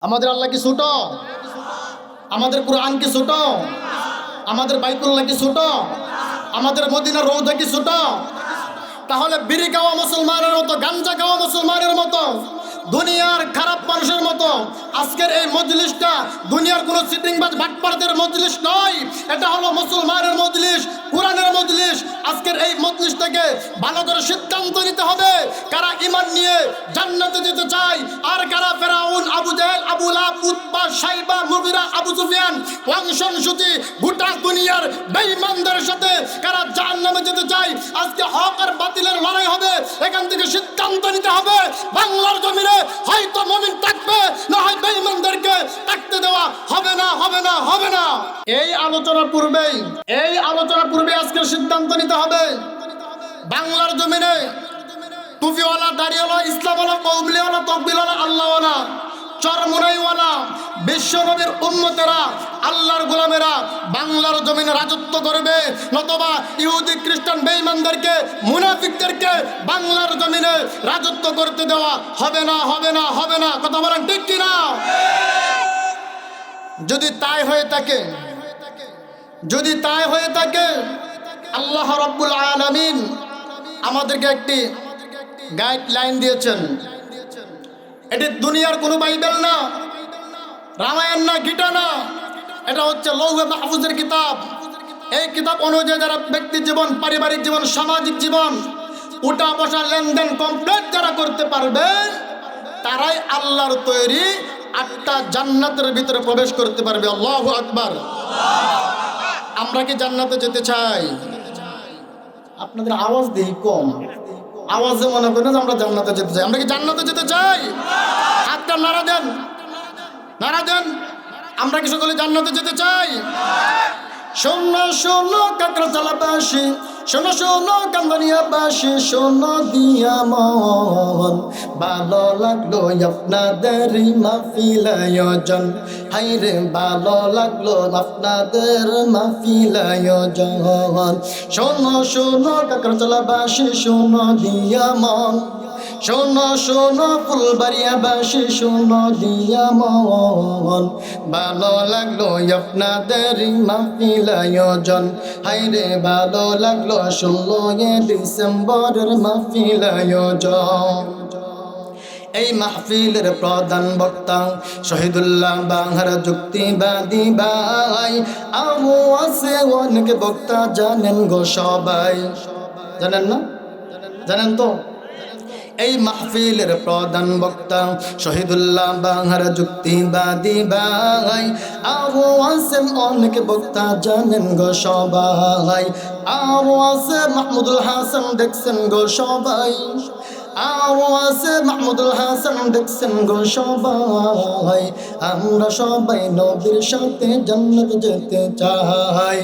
আমাদের আল্লাহ কি ছোট? আমাদের কুরআন কি ছোট? আমাদের বাইতুল্লাহ কি ছোট? আমাদের মদিনার রওজা কি ছোট? তাহলে বিড়ি খাওয়া মুসলমানের মতো, গাঞ্জা খাওয়া মুসলমানের মতো, দুনিয়ার খারাপ মানুষের মতো আজকের এই মজলিসটা দুনিয়ার কোনো সিটিংবাজ বাটপারদের মজলিস নয়। এটা হলো মুসলমানের মজলিস, কোরআনের মজলিস। আজকের এই মজলিসটাকে ভালো করে সিদ্ধান্ত নিতে হবে, কারা ঈমান নিয়ে জান্নাতে যেতে চায় আর কারা ফেরাউন, আবু জেহেল, আবু লাহাব, উতবা, শাইবা, মুগিরা, আবু সুফিয়ান, ওয়াংশন সুতি গোটা দুনিয়ার বেঈমানদের সাথে কারা জাহান্নামে যেতে চায়। আজকে হক আর বাতিলের লড়াই হবে, এখান থেকে সিদ্ধান্ত নিতে হবে। বাংলার জমিনে হয়তো মুমিন থাকবে, না হয় বেঈমানদেরকে থাকতে দেওয়া হবে না, হবে না, হবে না। এই আলোচনার পূর্বে আজকে সিদ্ধান্ত নিতে হবে। বাংলার জমিনে টুপিওয়ালা, দাড়িওয়ালা, ইসলামওয়ালা, কওমলিওয়ালা, তকবিরওয়ালা, আল্লাহওয়ালা, চরমুনাইওয়ালা, বিশ্বনবীর উম্মতেরা, আল্লাহর গোলামেরা বাংলার জমিনে রাজত্ব করবে, নতবা ইহুদি, খ্রিস্টান, বেঈমানদেরকে, মুনাফিকদেরকে বাংলার জমিনে রাজত্ব করতে দেওয়া হবে না, হবে না, হবে না। কথা বলেন ঠিক কিনা? যদি তাই হয়ে থাকে আল্লাহ রাব্বুল আলামিন আমাদেরকে একটি গাইডলাইন দিয়েছেন। এটি দুনিয়ার কোনো বাইবেল না, রামায়ণ না, গীতা না, এটা হচ্ছে লৌহে মাহফুজের কিতাব। এই কিতাব অনুযায়ী যারা ব্যক্তি জীবন, পারিবারিক জীবন, সামাজিক জীবন উঠা বসা লেনদেন কমপ্লিট যারা করতে পারবে, তারাই আল্লাহর তৈরি 8টা জান্নাতের ভিতরে প্রবেশ করতে পারবে। আল্লাহু আকবার। আমরা কি জান্নাতে যেতে চাই? আপনাদের আওয়াজ দেই কম, আওয়াজে মনে করেন যে আমরা জান্নাতে যেতে চাই। আমরা কি জান্নাতে যেতে চাই? হাতটা নাড়া দেন, নাড়া দেন। আমরা কি সকলে জান্নাতে যেতে চাই? শোনো শোনো কাকড়াতলাবাসী, শোনো শোনো কান্দানিয়াবাসী, শোনো দিয়া মন, ভালো লাগলো আপনাদের মাহফিল আয়োজন। হাইরে ভালো লাগলো আপনাদের মাহফিল আয়োজন। শোনো শোনো কাকড়াতলাবাসী, শোনো দিয়া মন, শোনো শোনো ফুলবাড়িয়াবাসী, শোনো দিয়া মন, ভালো লাগলো আপনাদের মাহফিল আয়োজন। হাইরে ভালো লাগলো 16 ডিসেম্বরের মাহফিল আয়োজন। এই মাহফিলের প্রধান বক্তা শহীদুল্লাহ বাংলার যুক্তিবাদী ভাই। আরো আছে অনেক বক্তা, জানেন গো সবাই। জানেন না? জানেন তো? এই মাহফিলের প্রধান বক্তা শহীদুল্লাহ বাংলার যুক্তিবাদী ভাই। আরো আছে অনেক বক্তা, জানেন গো সবাই। আরো আছে মাহমুদুল হাসান, দেখছেন গো সবাই। আরো আছে মাহমুদুল হাসান, দেখছেন গো সবাই। আমরা সবাই নবীর সাথে জান্নাত যেতে চাই,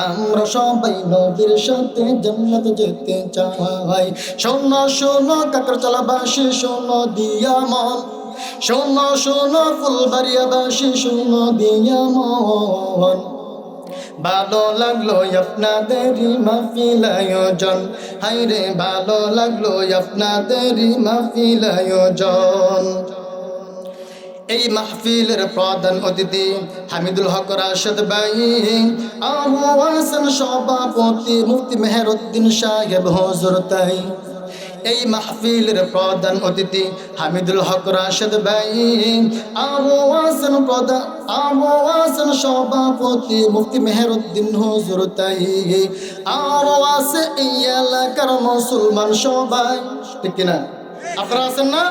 আমরা সবাই নবীর সাথে জান্নাত যেতে চাই। শোনো শোনো কাকড়াতলাবাসী, শোনো দিয়া মন, শোনো শোনো ফুলবাড়িয়াবাসী, শোনো দিয়া মন, ভালো লাগলো আপনাদের মাহফিল আয়োজন। হাইরে ভালো লাগলো আপনাদের মাহফিল আয়োজন। এই মাহফিলের প্রধান অতিথি হামিদুল হক রাশেদ ভাই। আরো আছেন সভাপতি মুফতি মেহেরউদ্দিন সাহেব হুজুর তাই। এই মাহফিলের প্রধান অতিথি হামিদুল হক রাশেদ ভাই। আরো আছেন সভাপতি মুফতি মেহেরউদ্দিন হুজুর তাই। আরো আছে এই এলাকার মুসলমান সবাই, ঠিক কিনা? আপনারা আছেন না?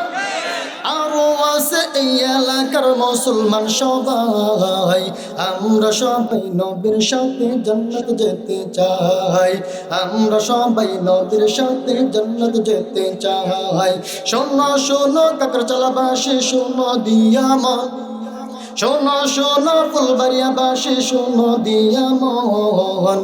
আরো আছে এই এলাকার মুসলমান সবাই। আমরা সবাই নবীর সাথে জান্নাত যেতে চাই, আমরা সবাই নবীর সাথে জান্নাত যেতে চাই। শোনো শোনো কাকড়াতলাবাসী, শোনো দিয়া মন, শোনো শোনো ফুলবাড়িয়াবাসী, শোনো দিয়া মন,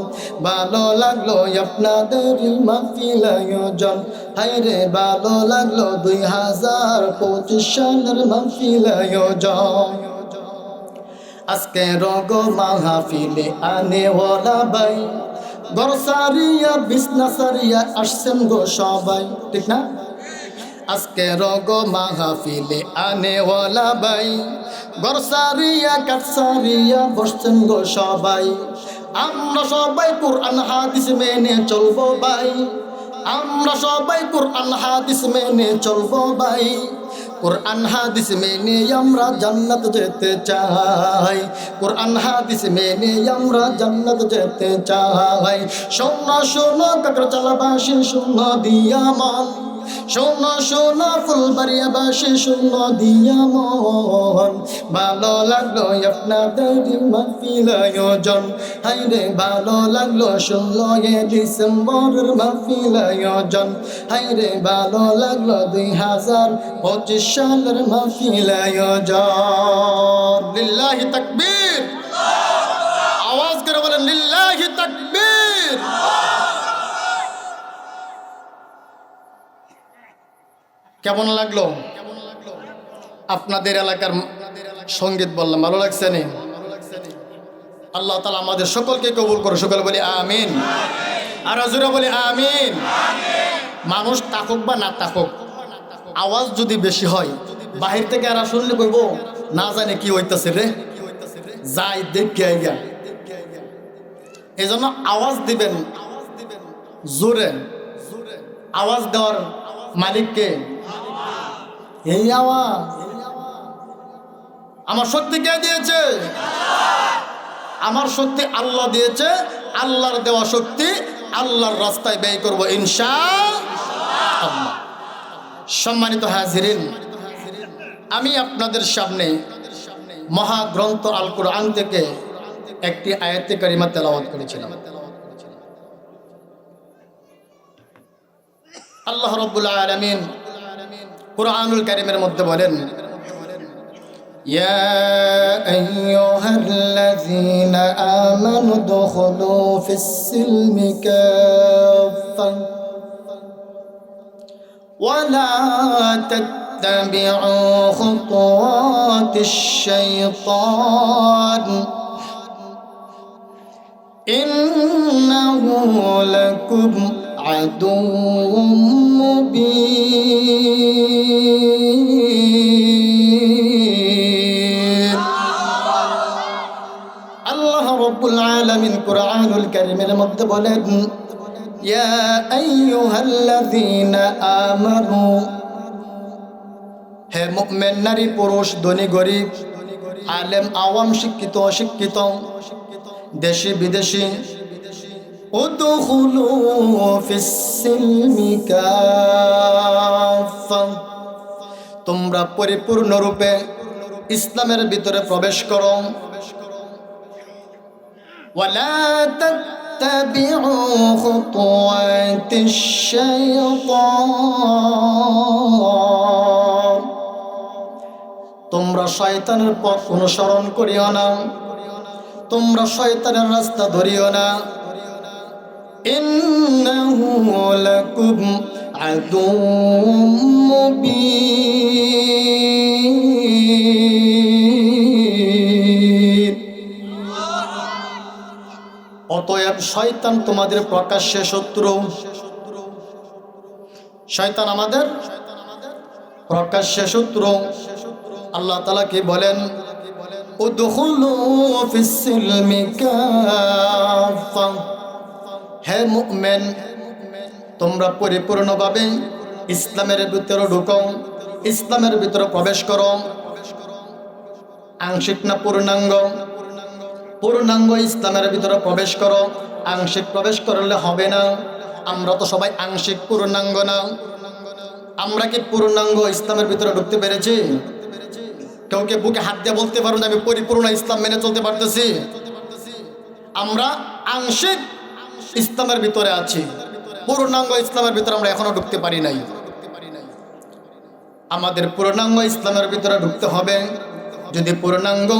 ভালো লাগলো আপনাদের মাহফিল আয়োজন। হাইরে ভালো লাগলো 2025 সালের মাহফিল আয়োজন। আজকে রগ মাহফিলে আনেওয়ালা ভাই, ঘর সারিয়া বিছনা সারিয়া আসছেন গো সবাই, ঠিক না? আজকে রগ মাহফিলে আনেওয়ালা ভাই, ঘর সারিয়া কাঠ সারিয়া বসছেন গো সবাই। আমরা সবাই কোরআন হাদিস মেনে চলবো ভাই, আমরা সবাই কোরআন হাদিস মেনে চলবো ভাই। কোরআন হাদিস মেনে আমরা জান্নাত যেতে চাই, কোরআন হাদিস মেনে আমরা জান্নাত যেতে চাই। শোনা শোনা কাকর চালাবাসী শোনা দিয়া মন, শোনা শোনা ফুলবাড়িয়াবাসী শোনা দিয়া মন। ভালো লাগলো আপনাদের মাহফিল আয়োজন, হাইরে ভালো লাগলো 16 ডিসেম্বরের মাহফিল আয়োজন, হাইরে ভালো লাগলো 2025 সালের মাহফিল আয়োজন। লিল্লাহি তাকবীর, আওয়াজ করে বলেন লিল্লাহি তাকবীর। কেমন লাগলো আপনাদের এলাকার সঙ্গীত? বললাম ভালো লাগছে নি? আল্লাহ তাআলা আমাদের সকলকে কবুল করুন, সকলে বলি আমিন। আর জোরে বলি আমিন। মানুষ থাকুক বা না থাকুক, আওয়াজ যদি বেশি হয় বাহির থেকে আর শুনলে কইব না জানে কি হইতাছে রে, যাই দেখে আইগা। এই জন্য আওয়াজ দিবেন জোরে। আওয়াজ দেওয়ার মালিককে, এই আওয়াজ আমার শক্তি কে দিয়েছে? আমার শক্তি আল্লাহ দিয়েছে। আল্লাহর দেওয়া শক্তি আল্লাহর রাস্তায় ব্যয় করব ইনশাআল্লাহ। সম্মানিত হাজিরিন, আমি আপনাদের সামনে মহাগ্রন্থ আল কোরআন থেকে একটি আয়াতে কারিমা তেলাওয়াত করেছিলাম। আল্লাহ রাব্বুল আলামিন কুরআনুল কারীমের মধ্যে বলেন, ইয়া আইয়ুহাল্লাযীনা আমানু দুখুলু ফিস-সিলমি কাফা ওয়া লা তাত্তাবি'উ খুতুওয়াতিশ-শাইতান ইন্নাহু লাকুম আদুউম মুবিন। আল্লাহ রাব্বুল আলামিন কুরআনুল কারীমের মধ্যে বলেন, ইয়া আইয়ুহাল্লাযীনা আমানু, হে মুমিন নারী পুরুষ, ধনী গরিব, আলেম আওয়াম, শিক্ষিত অশিক্ষিত, দেশি বিদেশি, উদখুলু ফিস-সিলমি কাফা, তোমরা পরিপূর্ণরূপে ইসলামের ভিতরে প্রবেশ করো। ওয়ালা তাত্তাবিউ খুতুওয়াতিশ-শাইতান, তোমরা শয়তানের পথ অনুসরণ করিও না, তোমরা শয়তানের রাস্তা ধরিও না। ইন্নাহু লাকুম আদুউম মুবিন। অতএব শয়তান তোমাদের প্রকাশ্যে শত্রু। শয়তান আমাদের প্রকাশ্যে শত্রু। আল্লাহ তাআলা কি বলেন, উদখুলু ফিস-সিলমি কাফা, হে মুমিন তোমরা পরিপূর্ণভাবে ইসলামের ভিতরে ঢুকো, ইসলামের ভিতরে প্রবেশ করো। আংশিক না পূর্ণাঙ্গ? পূর্ণাঙ্গ ইসলামের ভিতরে প্রবেশ করো। আংশিক প্রবেশ করলে হবে না। আমরা তো সবাই আংশিক, পূর্ণাঙ্গ না। আমরা কি পূর্ণাঙ্গ ইসলামের ভিতরে ঢুকতে পেরেছি? কাউকে বুকে হাত দিয়ে বলতে পারো না আমি পরিপূর্ণ ইসলাম মেনে চলতে পারতেছি? আমরা আংশিক ইসলামের ভিতরে আছি, পূর্ণাঙ্গ ইসলামের ভিতরে আমরা এখনো ঢুকতে পারি নাই। আমাদের পূর্ণাঙ্গ ইসলামের ভিতরে ঢুকতে হবে। যদি পূর্ণাঙ্গ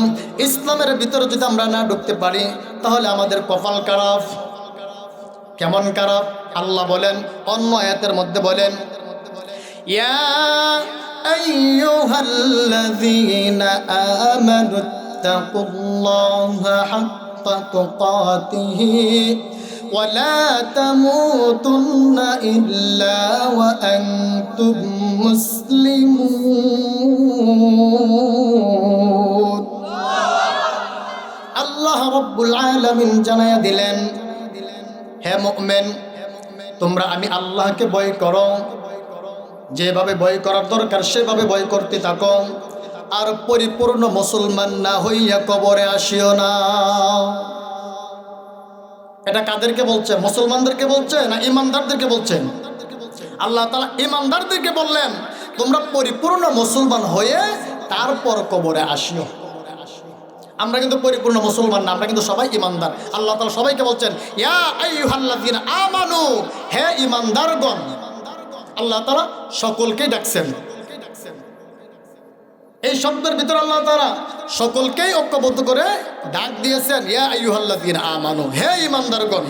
ইসলামের ভিতরে যদি আমরা না ঢুকতে পারি, তাহলে আমাদের কপাল খারাপ। কেমন খারাপ? আল্লাহ বলেন অন্য আয়াতের মধ্যে বলেন, ইয়া আইয়ুহাল্লাযীনা আমানুত্তাকুল্লাহা হাক্কা তুকাতিহি ওয়া লা তামুতুন্না ইল্লা ওয়া আনতুম মুসলিমুন। আল্লাহ রাব্বুল আলামিন জানায়া দিলেন, হে মুমিন, তোমরা আমি আল্লাহকে ভয় করো, যেভাবে ভয় করার দরকার সেভাবে ভয় করতে থাকো, আর পরিপূর্ণ মুসলমান না হইয়া কবরে আসিও না। এটা কাদেরকে বলছে? মুসলমানদেরকে বলছে না ইমানদারদেরকে বলছেন? আল্লাহ তাআলা ইমানদারদেরকে বললেন, তোমরা পরিপূর্ণ মুসলমান হয়ে তারপর কবরে আসিও। আমরা কিন্তু পরিপূর্ণ মুসলমান না, আমরা কিন্তু সবাই ইমানদার। আল্লাহ তাআলা সবাইকে বলছেন, ইয়া আইয়ুহাল্লাযীনা আমানু, হে ইমানদারগণ। আল্লাহ তাআলা সকলকেই ডাকছেন। এই শব্দের ভিতরে আল্লাহ তাআলা সকলকেই ঐক্যবদ্ধ করে ডাক দিয়েছেন, ইয়া আইয়ুহাল্লাযীনা আমানু, হে ইমানদারগণ,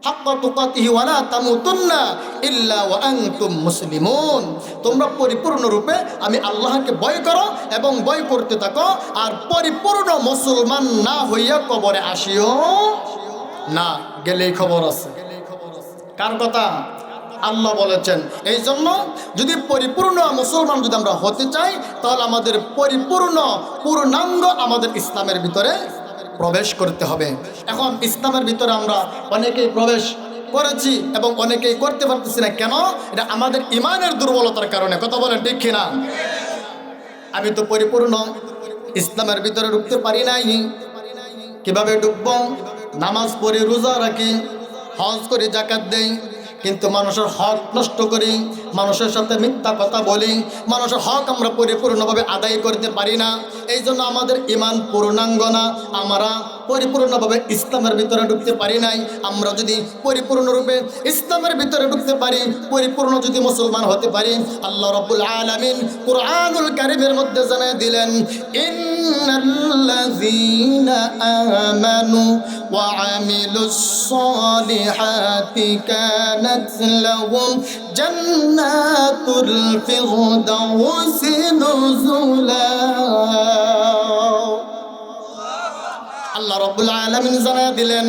হাক্কা তুকাতিহি ওয়া লা তামুতুন্না ইল্লা ওয়া আনতুম মুসলিমুন। তোমরা পরিপূর্ণ রূপে আমি আল্লাহকে ভয় করো এবং ভয় করতে থাকো, আর পরিপূর্ণ মুসলমান না হইয়া কবরে আসিও না। গেলেই খবর আছে। কার কথা? আল্লাহ বলেছেন। এই জন্য যদি পরিপূর্ণ মুসলমান যদি আমরা হতে চাই, তাহলে আমাদের পূর্ণাঙ্গ আমাদের ইসলামের ভিতরে প্রবেশ করতে হবে। এখন ইসলামের ভিতরে আমরা অনেকেই প্রবেশ করেছি এবং অনেকেই করতে পারতেছি না। কেন? এটা আমাদের ইমানের দুর্বলতার কারণে। কথা বলেন ঠিক কিনা? আমি তো পরিপূর্ণ ইসলামের ভিতরে ঢুকতে পারি নাই। কিভাবে ঢুকবো? নামাজ পড়ি, রোজা রাখি, হজ করি, যাকাত দেই, কিন্তু মানুষের হক নষ্ট করি, মানুষের সাথে মিথ্যা কথা বলি, মানুষের হক আমরা পরিপূর্ণভাবে আদায় করতে পারি না। এই জন্য আমাদের ইমান পূর্ণাঙ্গ না, আমরা পরিপূর্ণভাবে ইসলামের ভিতরে ঢুকতে পারি নাই। আমরা যদি পরিপূর্ণরূপে ইসলামের ভিতরে ঢুকতে পারি, পরিপূর্ণ যদি মুসলমান হতে পারি, আল্লাহ রাব্বুল আলামিন কুরআনুল কারীমের মধ্যে জানায় দিলেন, ইন্নাল্লাযীনা আমানু ওয়া আমিলুস সালিহাতি কানাত লাহুম জান্নাতুল ফিরদাউসি নুজুলা। আল্লাহ রাব্বুল আলামিন জানায়া দিলেন,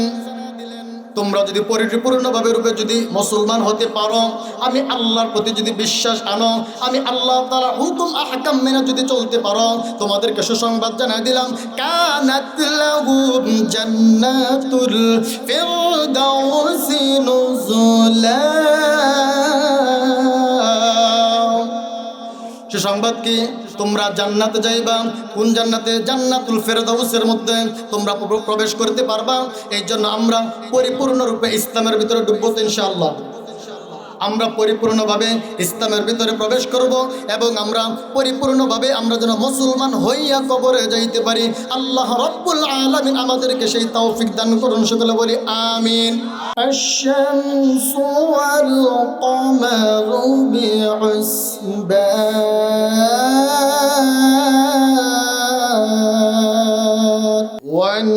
তোমরা যদি পরিপূর্ণভাবে রূপে যদি মুসলমান হতে পারো, আমি আল্লাহর প্রতি যদি বিশ্বাস আনো, আমি আল্লাহ তাআলার হুকুম আহকাম মেনে যদি চলতে পারো, তোমাদেরকে সুসংবাদ জানাই দিলাম, কানাত লাহুম জান্নাতুল ফিরদাউসি নুজুলা। সুসংবাদ কি? তোমরা জান্নাতে যাইবা। কোন জান্নাতে? জান্নাতুল ফেরদাউসের মধ্যে তোমরা প্রবেশ করতে পারবা। এই জন্য আমরা পরিপূর্ণরূপে ইসলামের ভিতরে ঢুকবো ইনশাআল্লাহ। আমরা পরিপূর্ণভাবে ইসলামের ভিতরে প্রবেশ করব এবং আমরা পরিপূর্ণভাবে আমরা যেন মুসলমান হইয়া কবরে যাইতে পারি। আল্লাহ রাব্বুল আলামিন আমাদেরকে সেই তৌফিক দান করুন। সকলে বলি আমিন। আশ-শামসু ওয়াল কমারু বিহুসবান ওয়ান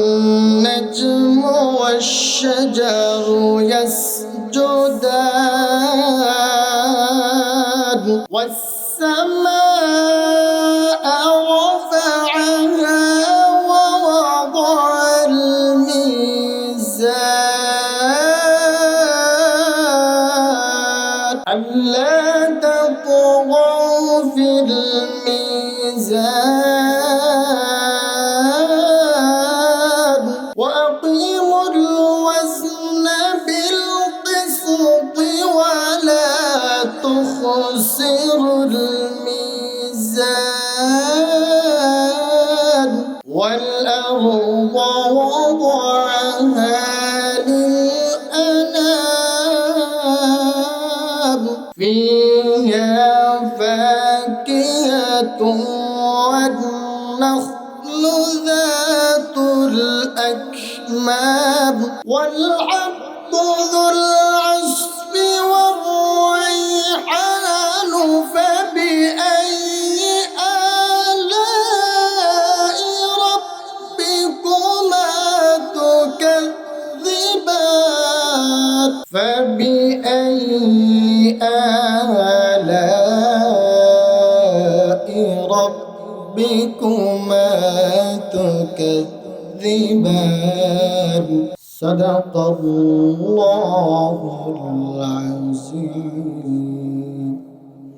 নাজমু ওয়াশ-শাজারু يسجدان والسماء رفعها ووضع الميزان ألا تطغوا في الميزان وأقيموا الوزن بالقسط ولا تخسروا الميزان والأرض وضعها للأنام فيها فاكهة والنخل ذات الأكمام والعبد ذو العصف والريحان فبأي آلاء ربكما تكذبان فبأي آلاء ربكما تكذبان صدق الله العظيم.